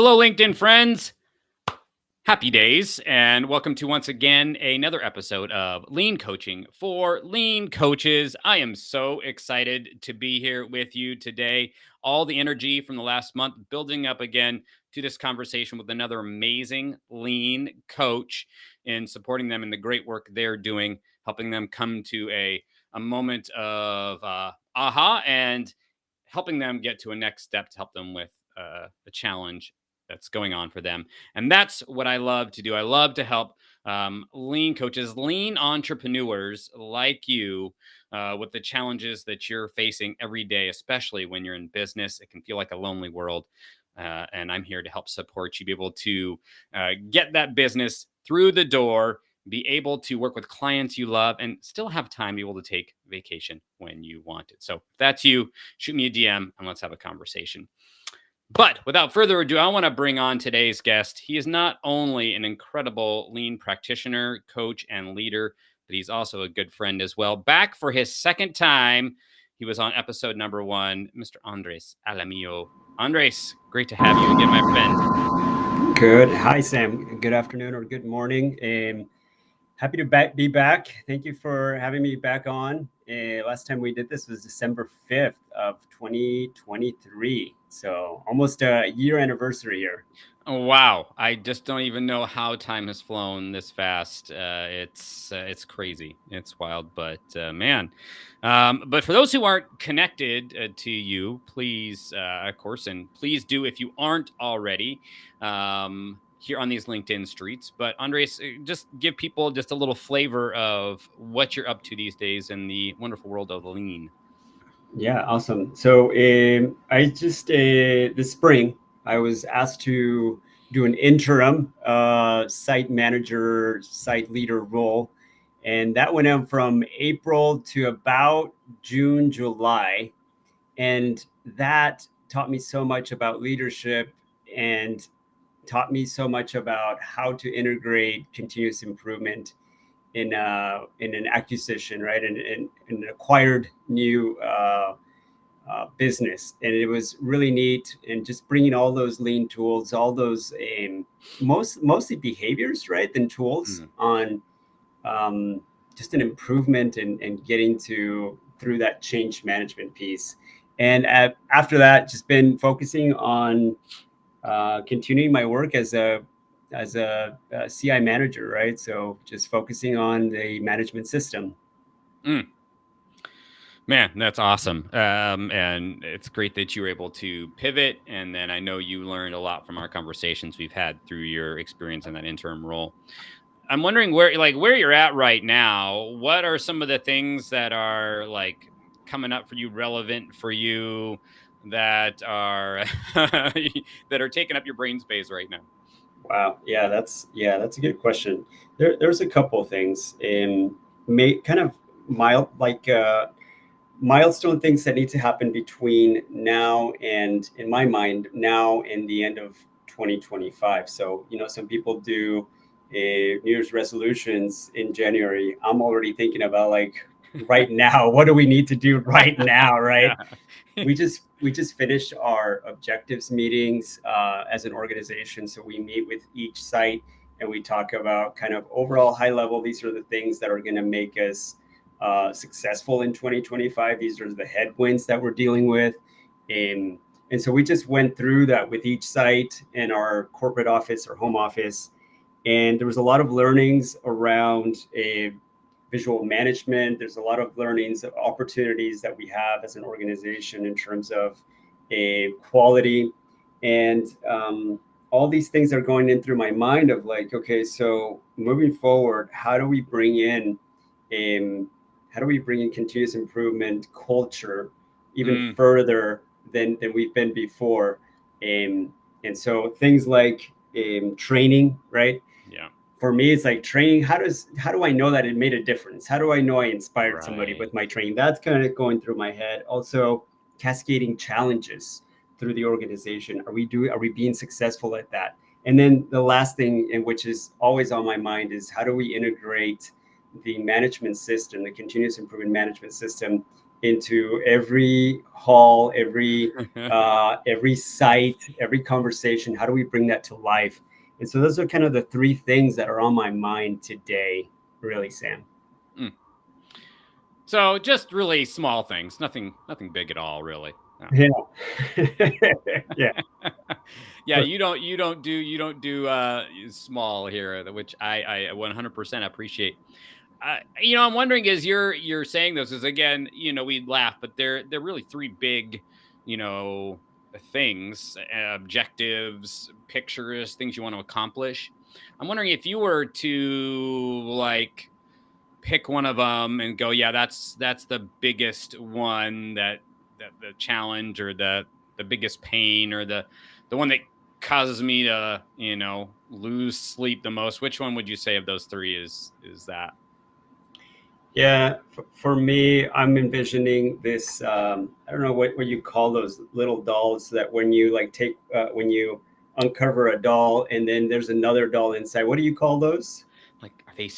Hello, LinkedIn friends. Happy days, and welcome to once again another episode of Lean Coaching for Lean Coaches. I am so excited to be here with you today. All the energy from the last month building up again to this conversation with another amazing lean coach and supporting them in the great work they're doing, helping them come to a moment of aha and helping them get to a next step to help them with a challenge that's going on for them. And that's what I love to do. I love to help lean coaches, lean entrepreneurs like you with the challenges that you're facing every day, especially when you're in business. It can feel like a lonely world. And I'm here to help support you be able to get that business through the door, be able to work with clients you love, and still have time to be able to take vacation when you want it. So if that's you, shoot me a DM and let's have a conversation. But without further ado, I want to bring on today's guest. He is not only an incredible lean practitioner, coach, and leader, but he's also a good friend as well. Back for his second time, he was on episode number 1, Mr. Andres Alamillo. Andres, great to have you again, my friend. Good. Hi, Sam. Good afternoon or good morning. Happy to be back. Thank you for having me back on. Last time we did this was December 5th of 2023. So almost a year anniversary here. Oh, wow. I just don't even know how time has flown this fast. It's crazy. It's wild, but man. But for those who aren't connected to you, please, of course, and please do if you aren't already here on these LinkedIn streets. But Andres, just give people just a little flavor of what you're up to these days in the wonderful world of lean. Yeah, awesome. So I just this spring I was asked to do an interim site manager, site leader role, and that went on from April to about June, July, and that taught me so much about leadership and taught me so much about how to integrate continuous improvement in an acquisition, right? And an acquired new business. And it was really neat. And just bringing all those lean tools, all those mostly behaviors, right? Than tools on just an improvement and getting through that change management piece. And after that, just been focusing on continuing my work as a CI manager, right? So just focusing on the management system. Man, that's awesome. And it's great that you were able to pivot. And then I know you learned a lot from our conversations we've had through your experience in that interim role. I'm wondering where you're at right now. What are some of the things that are like coming up for you, relevant for you, that are that are taking up your brain space right now? Wow, that's a good question. There's a couple of things in kind of mild milestone things that need to happen between now and, in my mind, now and the end of 2025. So some people do New Year's resolutions in January. I'm already thinking about like right now, what do we need to do right now, right? we just finished our objectives meetings as an organization. So we meet with each site and we talk about kind of overall high level. These are the things that are going to make us successful in 2025. These are the headwinds that we're dealing with. And so we just went through that with each site in our corporate office or home office. And there was a lot of learnings around visual management. There's a lot of learnings, opportunities that we have as an organization in terms of quality. And all these things are going in through my mind of like, okay, so moving forward, how do we bring in continuous improvement culture even further than we've been before? And so things like training, right? Yeah. For me, it's like training. How do I know that it made a difference? How do I know I inspired somebody with my training? That's kind of going through my head. Also, cascading challenges through the organization. Are we being successful at that? And then the last thing, and which is always on my mind, is how do we integrate the management system, the continuous improvement management system, into every hall, every site, every conversation. How do we bring that to life? And so those are kind of the three things that are on my mind today, really, Sam. Mm. So just really small things, nothing big at all, really. No. Yeah. Yeah. Yeah, you don't do small here, which I 100% appreciate. I'm wondering as you're saying this is again, we laugh, but they're really three big, you know, things, objectives, pictures, things you want to accomplish. I'm wondering if you were to like pick one of them and go, yeah, that's the biggest one that the challenge or the biggest pain or the one that causes me to lose sleep the most. Which one would you say of those three is that? Yeah, for me, I'm envisioning this. I don't know what you call those little dolls that when you like when you uncover a doll and then there's another doll inside. What do you call those? Like, are they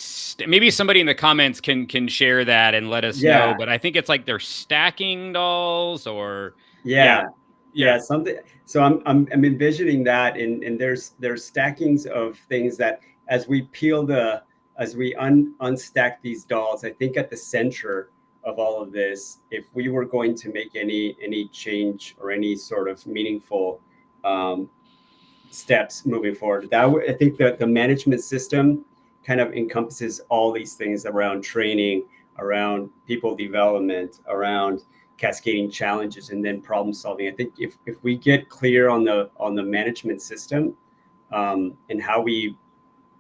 maybe somebody in the comments can share that and let us know, Yeah, but I think it's like they're stacking dolls or yeah. yeah, Yeah. yeah. Something. So I'm envisioning that, and there's stackings of things that as we unstack these dolls, I think at the center of all of this, if we were going to make any change or any sort of meaningful um, steps moving forward. I think that the management system kind of encompasses all these things around training, around people development, around cascading challenges, and then problem solving. I think if we get clear on the management system and how we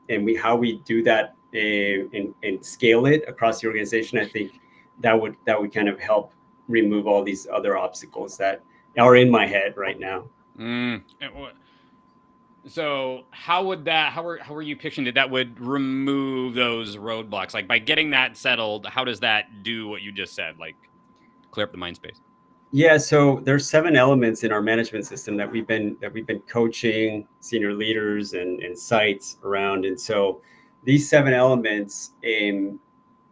do that and scale it across the organization, I think that would kind of help remove all these other obstacles that are in my head right now. Mm. So how would that how are you pitching that would remove those roadblocks? Like by getting that settled, how does that do what you just said? Like clear up the mind space. Yeah, so there's 7 elements in our management system that we've been coaching senior leaders and sites around, and so these 7 elements,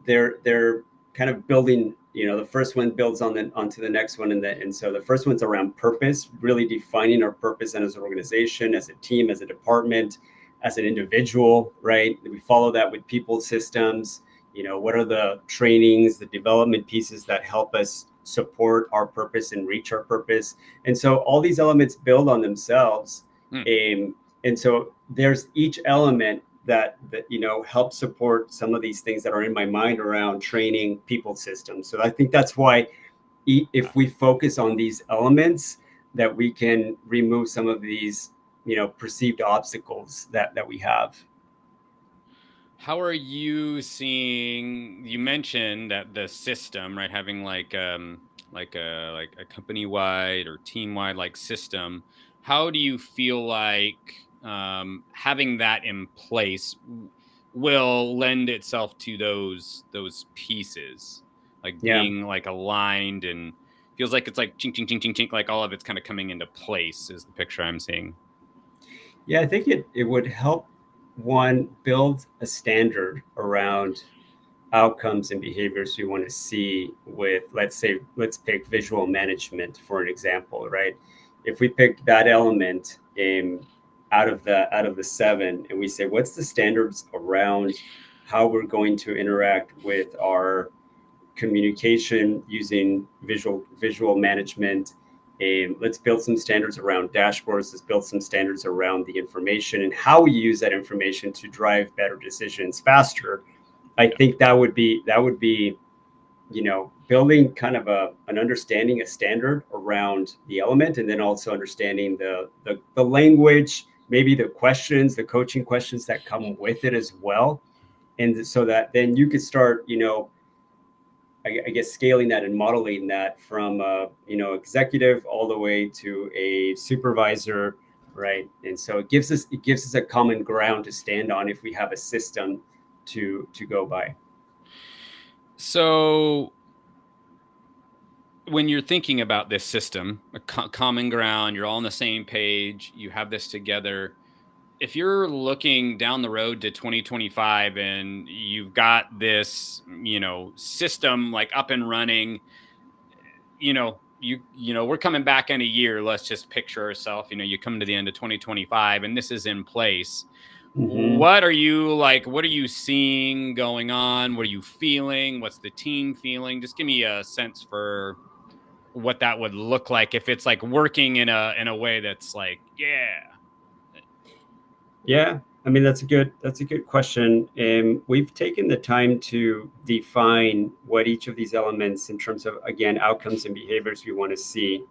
they're kind of building. The first one builds onto the next one, and so the first one's around purpose, really defining our purpose, and as an organization, as a team, as a department, as an individual, right? We follow that with people systems. What are the trainings, the development pieces that help us support our purpose and reach our purpose? And so all these elements build on themselves. Hmm. And so there's each element that help support some of these things that are in my mind around training, people systems. So I think that's why if we focus on these elements, that we can remove some of these perceived obstacles that we have. How are you seeing you mentioned that the system, right, having like a company wide or team wide like system. How do you feel like having that in place will lend itself to those pieces? Like Yeah. being like aligned and feels like it's like chink chink chink chink chink like all of it's kind of coming into place is the picture I'm seeing. Yeah, I think it would help one build a standard around outcomes and behaviors we want to see with, let's pick visual management for an example, right? If we pick that element out of the 7, and we say what's the standards around how we're going to interact with our communication using visual management. Let's build some standards around dashboards. Let's build some standards around the information and how we use that information to drive better decisions faster. I Yeah. think that would be building kind of an understanding, a standard around the element, and then also understanding the language, maybe the questions, the coaching questions that come with it as well. And so that then you could start, I guess scaling that and modeling that from executive all the way to a supervisor, right? And so it gives us a common ground to stand on if we have a system to go by. So when you're thinking about this system, a common ground, you're all on the same page, you have this together. If you're looking down the road to 2025 and you've got this, system like up and running, we're coming back in a year. Let's just picture ourselves, you come to the end of 2025 and this is in place. Mm-hmm. What are you like? What are you seeing going on? What are you feeling? What's the team feeling? Just give me a sense for what that would look like if it's like working in a way that's like, yeah. Yeah, I mean that's a good question. And we've taken the time to define what each of these elements in terms of, again, outcomes and behaviors we want to see.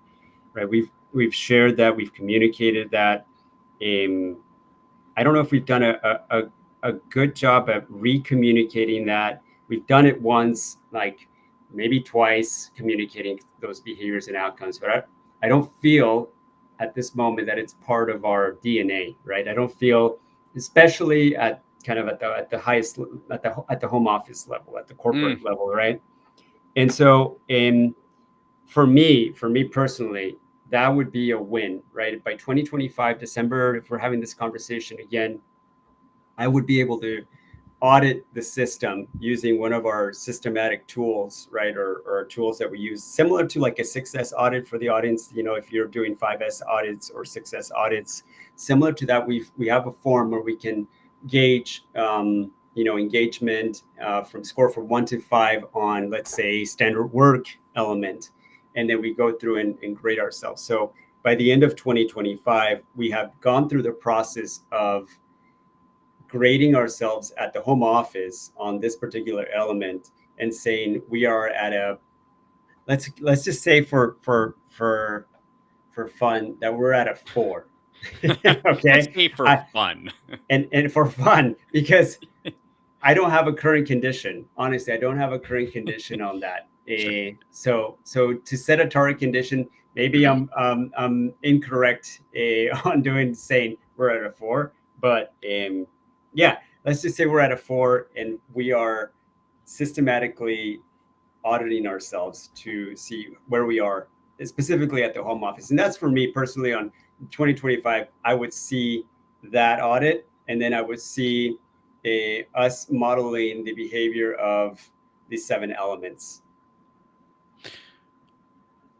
Right? We've shared that, we've communicated that. Um, I don't know if we've done a good job at re-communicating that. We've done it once, like maybe twice, communicating those behaviors and outcomes, but I don't feel at this moment that it's part of our DNA, right? I don't feel, especially at kind of at the highest, at the home office level, at the Mm. corporate level, right? And so, for me personally, that would be a win, right? By 2025 December, if we're having this conversation again, I would be able to audit the system using one of our systematic tools, right? Or tools that we use similar to like a success audit for the audience. If you're doing 5S audits or success audits, similar to that, we have a form where we can gauge, engagement from score from 1 to 5 on, let's say, standard work element. And then we go through and grade ourselves. So by the end of 2025, we have gone through the process of grading ourselves at the home office on this particular element and saying we are at a, let's just say for fun that we're at a 4. Let's Okay. say for fun. And for fun, because I don't have a current condition. Honestly, I don't have a current condition on that. Sure. So to set a target condition, maybe I'm incorrect on doing saying we're at a 4, but yeah, let's just say we're at a 4 and we are systematically auditing ourselves to see where we are, specifically at the home office. And that's for me personally on 2025. I would see that audit, and then I would see us modeling the behavior of these 7 elements.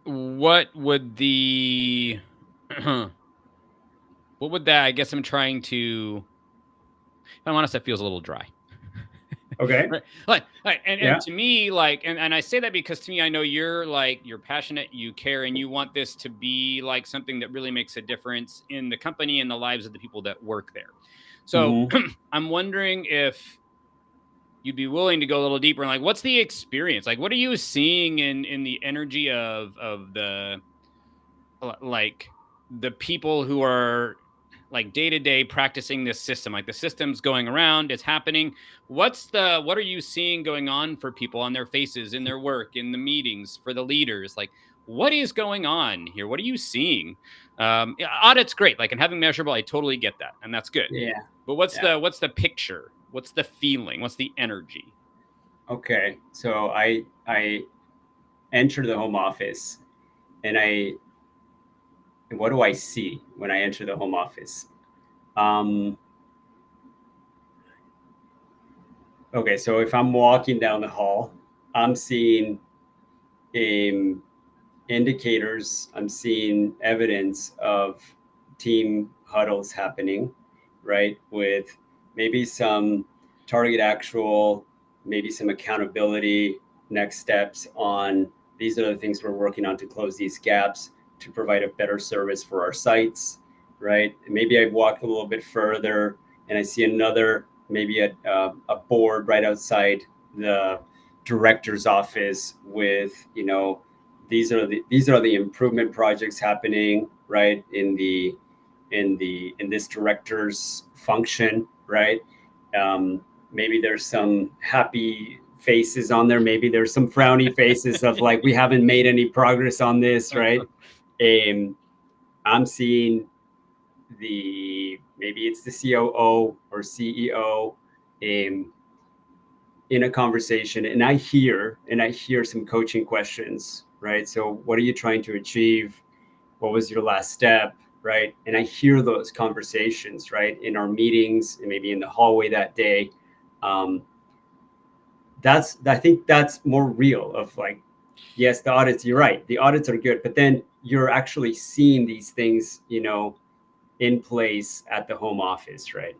What would the what would that, I guess I'm trying to, if I'm honest, that feels a little dry. Okay. Right. And Yeah. to me, like, and I say that because to me, I know you're passionate, you care, and you want this to be like something that really makes a difference in the company and the lives of the people that work there. So Mm-hmm. I'm wondering if you'd be willing to go a little deeper and like, what's the experience? Like, what are you seeing in the energy of the like the people who are like day to day practicing this system, like the system's going around, it's happening. What are you seeing going on for people on their faces, in their work, in the meetings, for the leaders? Like, what is going on here? What are you seeing? Yeah, audit's great, like, and having measurable, I totally get that, and that's good. Yeah. But what's Yeah. the picture? What's the feeling? What's the energy? Okay. So I enter the home office, and what do I see when I enter the home office? Um, okay, so if I'm walking down the hall, I'm seeing um, indicators, I'm seeing evidence of team huddles happening, right? With maybe some target actual, maybe some accountability, next steps on these are the things we're working on to close these gaps to provide a better service for our sites, right? And maybe I walk a little bit further and I see another, maybe a board right outside the director's office with, these are the improvement projects happening, right, in this director's function, right? Maybe there's some happy faces on there, maybe there's some frowny faces of like we haven't made any progress on this, right? And I'm seeing maybe it's the COO or CEO in a conversation, and I hear some coaching questions, right? So what are you trying to achieve? What was your last step, right? And I hear those conversations, right, in our meetings and maybe in the hallway that day. I think that's more real of like Yes, the audits, you're right. The audits are good, but then you're actually seeing these things, in place at the home office, right?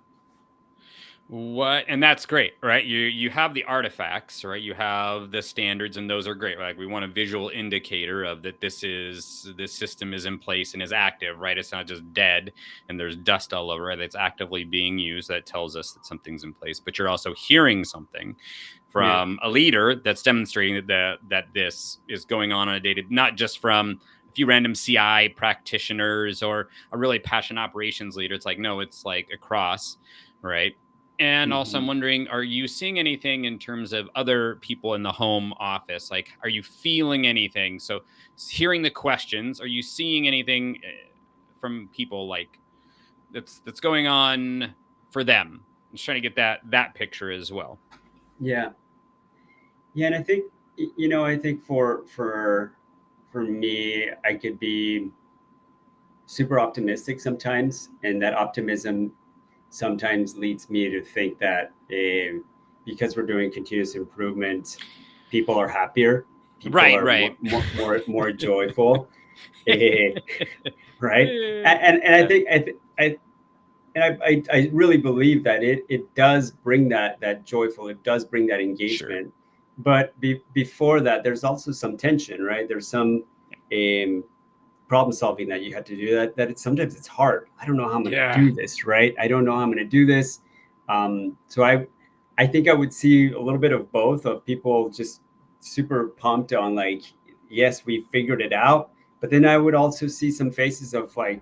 What and that's great, right? You have the artifacts, right? You have the standards, and those are great. Like we want a visual indicator of that this system is in place and is active, right? It's not just dead and there's dust all over it. It's actively being used. That tells us that something's in place. But you're also hearing something Yeah. from a leader that's demonstrating that this is going on a day, not just from a few random CI practitioners or a really passionate operations leader. It's like, no, it's like across, right? And also, I'm Mhm. wondering, are you seeing anything in terms of other people in the home office? Like, are you feeling anything? So, hearing the questions, are you seeing anything from people like that's going on for them? I'm just trying to get that picture as well. Yeah. Yeah, and I think I think for me, I could be super optimistic sometimes, and that optimism sometimes leads me to think that because we're doing continuous improvement, people are happier, people Right, are right. more joyful, eh, right? And I Yeah, think I really believe that it does bring that joyful, it does bring that sure. engagement, but before that, there's also some tension, right? There's some um, problem solving that you have to do sometimes it's hard. I don't know how I'm going to Yeah. do this, right? I don't know how I'm going to do this. So I think I would see a little bit of both, of people just super pumped on like, yes, we figured it out, but then I would also see some faces of like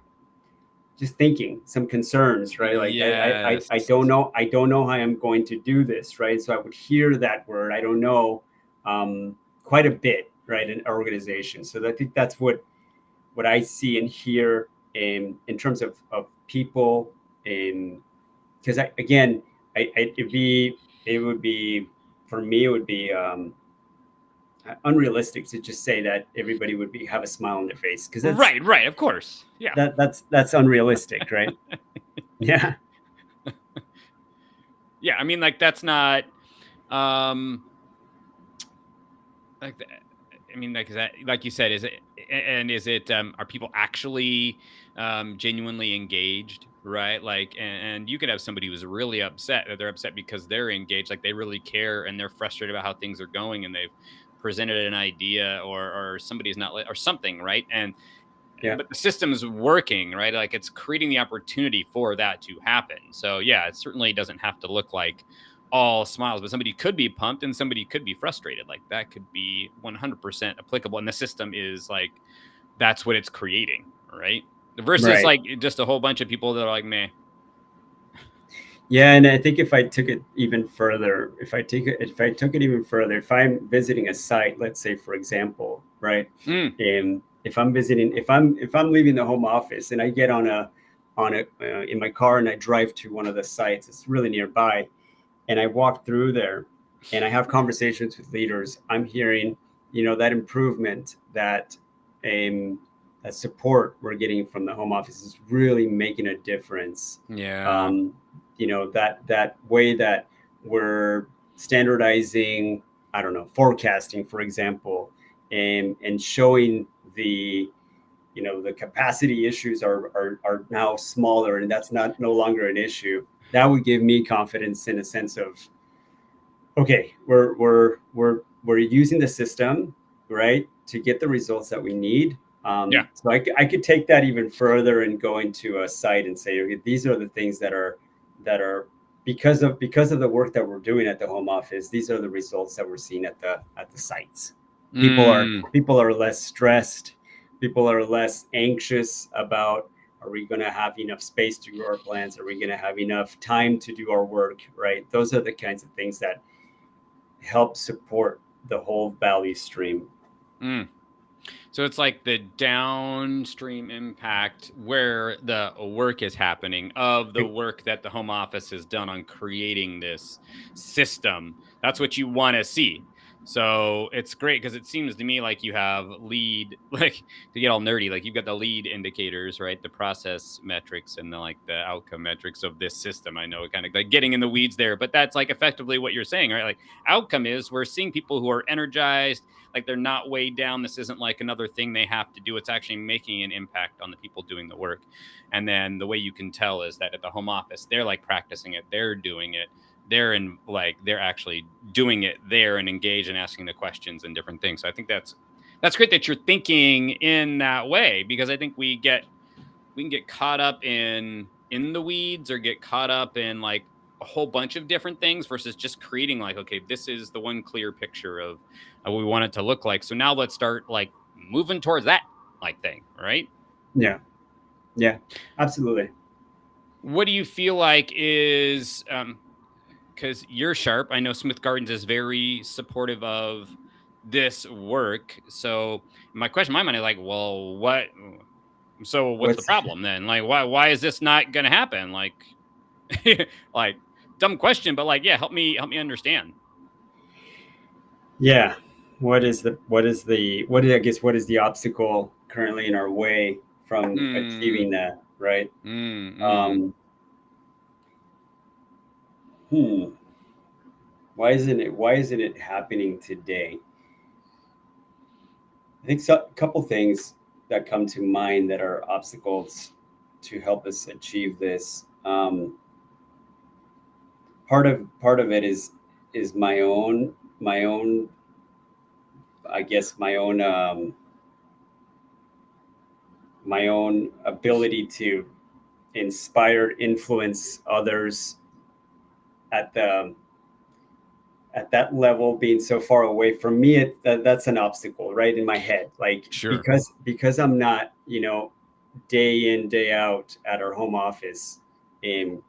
just thinking, some concerns, right? Like Yes. I don't know how I'm going to do this, right? So I would hear that word, I don't know, quite a bit, right, in organization. So I think that's what I see and hear in terms of people, in because again, it would be for me, it would be unrealistic to just say that everybody would be have a smile on their face, because Right, right. Of course. Yeah. that's unrealistic, right? Yeah. Yeah. I mean, like that's not. Um, like I mean, like is that like you said, is it and is it are people actually genuinely engaged, right? Like and you could have somebody who's really upset that they're upset because they're engaged, like they really care and they're frustrated about how things are going and they've presented an idea or somebody's not or something, right? And Yeah. but the system's working, right? Like it's creating the opportunity for that to happen. So yeah, it certainly doesn't have to look like all smiles, but somebody could be pumped and somebody could be frustrated. Like that could be 100% applicable. And the system is like, that's what it's creating, right? Versus Right. like just a whole bunch of people that are like, meh. Yeah, and I think if I took it even further, if I took it even further, if I'm visiting a site, let's say for example, right, Mm, and if I'm leaving the home office and I get on a in my car and I drive to one of the sites, it's really nearby, and I walk through there and I have conversations with leaders, I'm hearing, that improvement, um, that support we're getting from the home office is really making a difference. yeah. Um, that way that we're standardizing, I don't know, forecasting, for example, and showing the the capacity issues are now smaller, and that's not no longer an issue. That would give me confidence in a sense of, okay, we're using the system, right, to get the results that we need. Yeah. So I could take that even further and go into a site and say, okay, these are the things that are because of the work that we're doing at the home office. These are the results that we're seeing at the sites. Mm, People are less stressed. People are less anxious about, are we going to have enough space to grow our plants? Are we going to have enough time to do our work? Right. Those are the kinds of things that help support the whole value stream. mm. So it's like the downstream impact where the work is happening of the work that the home office has done on creating this system. That's what you want to see. So it's great because it seems to me like you have lead, like to get all nerdy, like you've got the lead indicators, right? The process metrics and the outcome metrics of this system. I know it kind of like getting in the weeds there, but that's like effectively what you're saying, right? Like outcome is we're seeing people who are energized, like they're not weighed down. This isn't like another thing they have to do. It's actually making an impact on the people doing the work. And then the way you can tell is that at the home office, they're like practicing it, they're doing it, they're actually doing it there and engaged and asking the questions and different things. So I think that's great that you're thinking in that way, because I think we can get caught up in the weeds or get caught up in like a whole bunch of different things versus just creating like, okay, this is the one clear picture of what we want it to look like. So now let's start like moving towards that like thing, right? Yeah, yeah, absolutely. What do you feel like is because you're sharp. I know Smith Gardens is very supportive of this work. So my question in my mind is like, well, what? So what's the What's problem then? Like, why is this not going to happen? Like, like dumb question, but like, yeah, help me understand. Yeah, what is I guess what is the obstacle currently in our way from Hmm. achieving that, right? Mm. Um, hmm. Why isn't it happening today? I think a couple things that come to mind that are obstacles to help us achieve this. Part of it is my own I guess my own ability to inspire, influence others at the at that level, being so far away from me. That's an obstacle, right, in my head, like Sure. because I'm not, day in day out at our home office, and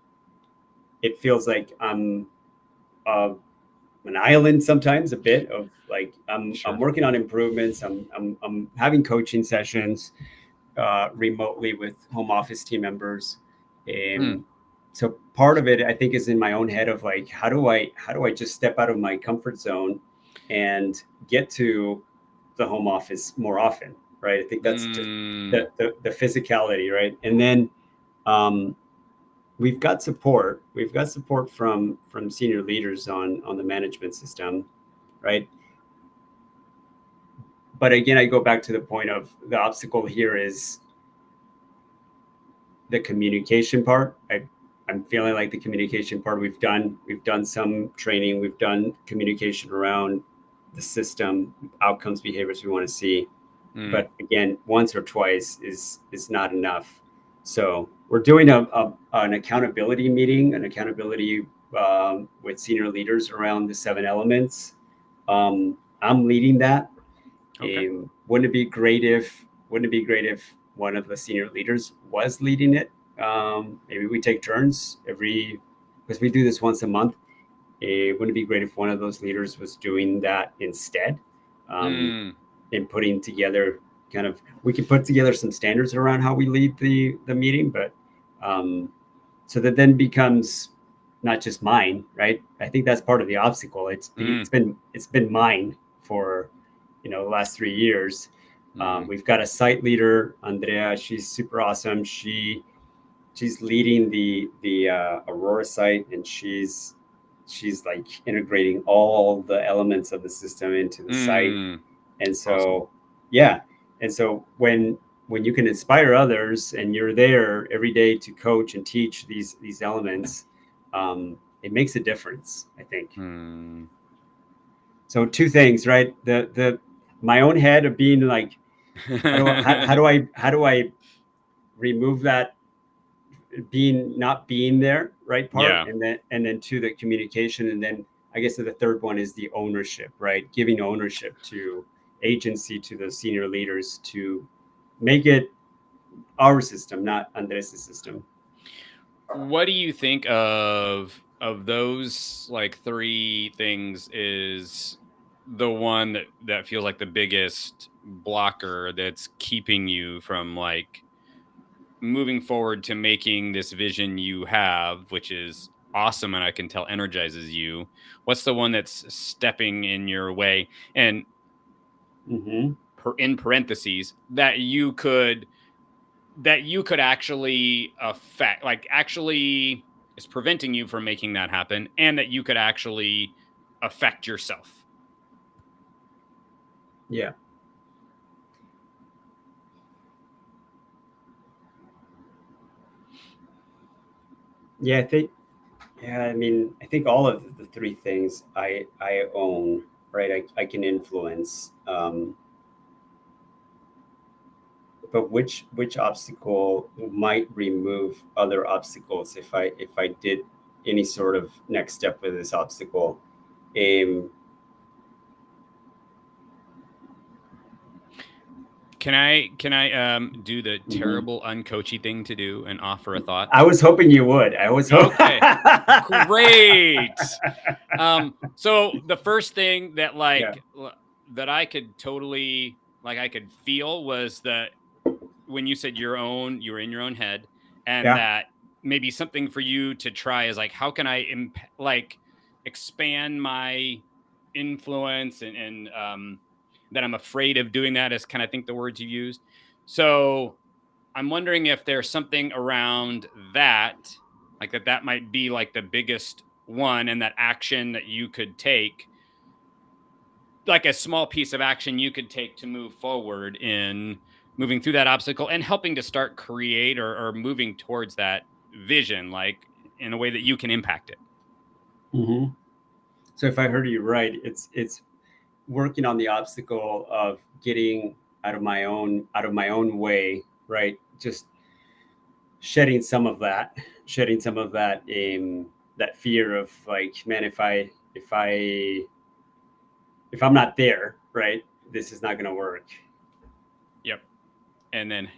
it feels like I'm uh, an island sometimes, a bit of like I'm Sure. working on improvements. I'm having coaching sessions remotely with home office team members. Hmm. And so part of it, I think, is in my own head of like, how do I just step out of my comfort zone and get to the home office more often, right? I think that's just Mm. the physicality, right? And then um, we've got support from senior leaders on the management system, right? But again, I go back to the point of the obstacle here is the communication part. I'm feeling like the communication part we've done some training, we've done communication around the system, outcomes, behaviors we want to see. Mm. But again, once or twice is not enough. So we're doing an accountability meeting, an accountability with senior leaders around the 7 elements. I'm leading that. Okay. Wouldn't it be great if one of the senior leaders was leading it? Maybe we take turns because we do this once a month. Wouldn't it be great if one of those leaders was doing that instead, um, Mm. and putting together we could put together some standards around how we lead the meeting, but um, so that then becomes not just mine, right? I think that's part of the obstacle. Mm. It's been mine for the last 3 years. Mm. We've got a site leader, Andrea. She's super awesome. She's leading the Aurora site, and she's like integrating all the elements of the system into the site. Mm. And Awesome. so, yeah. And so when you can inspire others and you're there every day to coach and teach these elements, it makes a difference, I think. Mm. So two things, right? The my own head of being like, how do I remove that not being there, right, part, Yeah. and then to the communication, and then I guess the third one is the ownership, right? Giving ownership to agency to the senior leaders to make it our system, not Andres' system. What do you think of those like three things is the one that feels like the biggest blocker that's keeping you from like moving forward to making this vision you have, which is awesome and I can tell energizes you, what's the one that's stepping in your way? And Mm-hmm. in parentheses, that you could actually affect, like actually is preventing you from making that happen, and that you could actually affect yourself. Yeah. Yeah, I think. Yeah, I mean, I think all of the three things I own, right? I can influence. But which obstacle might remove other obstacles if I did any sort of next step with this obstacle? Um, Can I do the mhm. terrible uncoachy thing to do and offer a thought? I was hoping you would. I was hoping. Okay, great. So the first thing that Yeah, that I could totally, like, I could feel was that when you said you were in your own head, and yeah. that maybe something for you to try is like, how can I like expand my influence, and that I'm afraid of doing that, is kind of think the words you used. So I'm wondering if there's something around that, like that might be like the biggest one, and that action that you could take, like a small piece of action you could take to move forward in moving through that obstacle and helping to start create, or moving towards that vision, like in a way that you can impact it. Hmm. So if I heard you right, it's working on the obstacle of getting out of my own way, right? Just shedding some of that fear of like, man, if I'm not there, right, this is not going to work. Yep. And then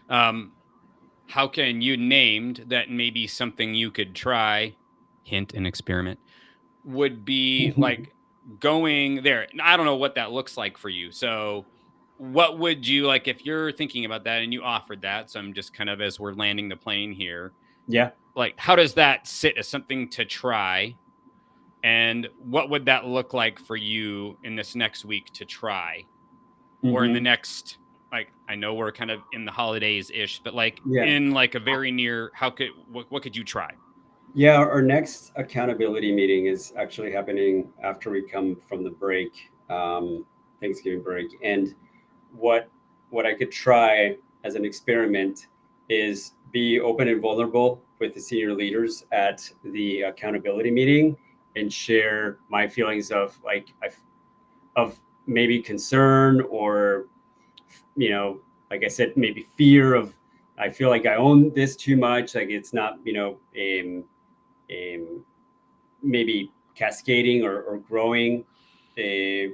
um how can you named that maybe something you could try, hint an experiment, would be like going there. I don't know what that looks like for you. So, what would you like if you're thinking about that and you offered that? So, I'm just kind of, as we're landing the plane here, Yeah. like, how does that sit as something to try? And what would that look like for you in this next week to try? Or in the Hmm. next, like, I know we're kind of in the holidays ish, but like Yeah. in like a very near, what could you try? Yeah, our next accountability meeting is actually happening after we come from the break, Thanksgiving break. And what what I could try as an experiment is be open and vulnerable with the senior leaders at the accountability meeting and share my feelings of like of maybe concern, or like I said, maybe fear of, I feel like I own this too much, like it's not, um, maybe cascading or growing uh,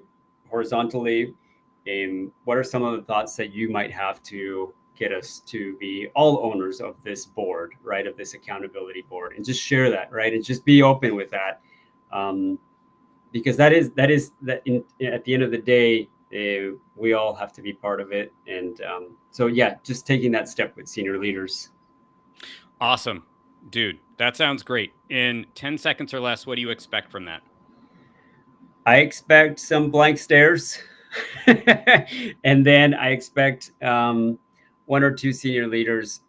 horizontally. What are some of the thoughts that you might have to get us to be all owners of this board, right? Of this accountability board, and just share that, right? And just be open with that, um, because that at the end of the day, we all have to be part of it. And so, yeah, just taking that step with senior leaders. Awesome. Dude, that sounds great. In 10 seconds or less, what do you expect from that? I expect some blank stares, and then I expect one or two senior leaders,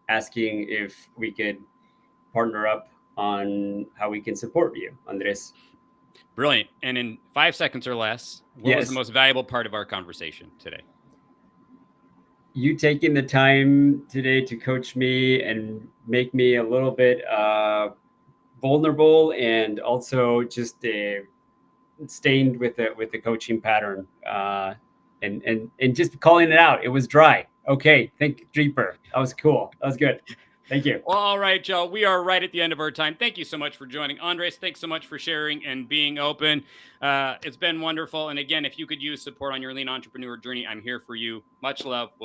asking if we could partner up on how we can support you, Andres. Brilliant. And in 5 seconds or less, what was the Yes, most valuable part of our conversation today? you taking the time today to coach me and make me a little bit vulnerable, and also just stained with the coaching pattern, and just calling it out. It was dry. Okay, think deeper. That was cool. That was good. Thank you. Well, all right, Joe. We are right at the end of our time. Thank you so much for joining. Andres, thanks so much for sharing and being open. It's been wonderful. And again, if you could use support on your lean entrepreneur journey, I'm here for you. Much love. We'll